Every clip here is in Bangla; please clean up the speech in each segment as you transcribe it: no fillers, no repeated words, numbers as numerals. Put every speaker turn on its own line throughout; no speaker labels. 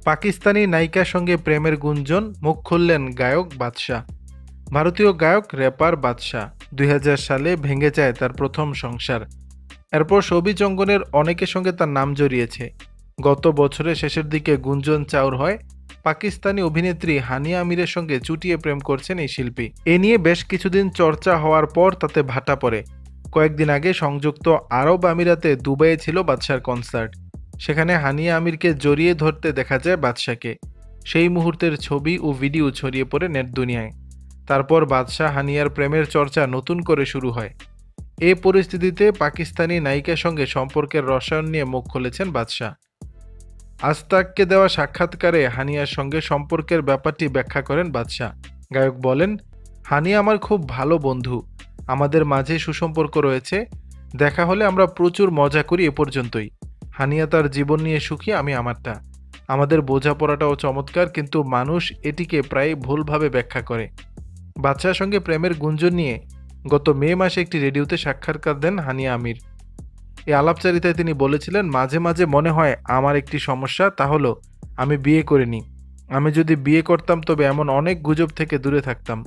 পাকিস্তানি নায়িকার সঙ্গে প্রেমের গুঞ্জন, মুখ খুললেন গায়ক বাদশা। ভারতীয় গায়ক র্যাপার বাদশা ২০০০ সালে ভেঙে যায় তার প্রথম সংসার। এরপর শোবিজ অঙ্গনের অনেকের সঙ্গে তার নাম জড়িয়েছে। গত বছরের শেষের দিকে গুঞ্জন চাউর হয় পাকিস্তানি অভিনেত্রী হানিয়া আমিরের সঙ্গে চুটিয়ে প্রেম করছেন এই শিল্পী। এ নিয়ে বেশ কিছুদিন চর্চা হওয়ার পর তাতে ভাটা পড়ে। কয়েকদিন আগে সংযুক্ত আরব আমিরাতে দুবাইয়ে ছিল বাদশার কনসার্ট। সেখানে হানিয়া আমিরকে জড়িয়ে ধরতে দেখা যায় বাদশাকে। সেই মুহূর্তের ছবি ও ভিডিও ছড়িয়ে পড়ে নেট দুনিয়ায়। তারপর বাদশা হানিয়ার প্রেমের চর্চা নতুন করে শুরু হয়। এ পরিস্থিতিতে পাকিস্তানি নায়িকার সঙ্গে সম্পর্কের রসায়ন নিয়ে মুখ খুলেছেন বাদশা। আজ তাককে দেওয়া সাক্ষাৎকারে হানিয়ার সঙ্গে সম্পর্কের ব্যাপারটি ব্যাখ্যা করেন বাদশা। গায়ক বলেন, হানিয়া আমার খুব ভালো বন্ধু, আমাদের মাঝে সুসম্পর্ক রয়েছে। দেখা হলে আমরা প্রচুর মজা করি, এ পর্যন্তই। হানিয়া তার জীবন নিয়ে সুখী, আমি আমারটা। আমাদের বোঝাপড়াটাও চমৎকার, কিন্তু মানুষ এটিকে প্রায় ভুলভাবে ব্যাখ্যা করে। বাদশার সঙ্গে প্রেমের গুঞ্জন নিয়ে গত মে মাসে একটি রেডিওতে সাক্ষাৎকার দেন হানিয়া আমির। এই আলাপচারিতায় তিনি বলেছিলেন, মাঝে মাঝে মনে হয় আমার একটি সমস্যা, তা হলো আমি বিয়ে করিনি। আমি যদি বিয়ে করতাম তবে এমন অনেক গুজব থেকে দূরে থাকতাম।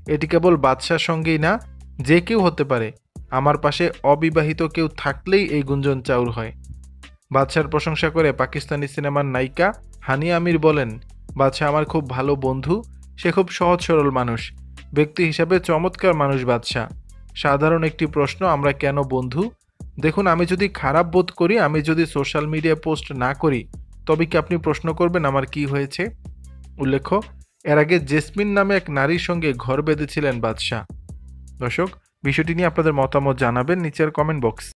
এটি কেবল বাদশার সঙ্গেই না, যে কেউ হতে পারে। আমার পাশে অবিবাহিত কেউ থাকলেই এই গুঞ্জন চাউর হয়। বাদশার প্রশংসা করে পাকিস্তানি সিনেমার নায়িকা হানিয়া আমির বলেন, বাদশা আমার খুব ভালো বন্ধু, সে খুব সহজ সরল মানুষ, ব্যক্তি হিসাবে চমৎকার মানুষ বাদশা। সাধারণ একটি প্রশ্ন, আমরা কেন বন্ধু? দেখুন, আমি যদি খারাপ বোধ করি, আমি যদি সোশ্যাল মিডিয়ায় পোস্ট না করি, তবে কি আপনি প্রশ্ন করবেন আমার কি হয়েছে? উল্লেখ্য, এর আগে জেসমিন নামে এক নারীর সঙ্গে ঘর বেঁধেছিলেন বাদশা। দর্শক, বিষয়টি নিয়ে আপনাদের মতামত জানাবেন নিচের কমেন্ট বক্স।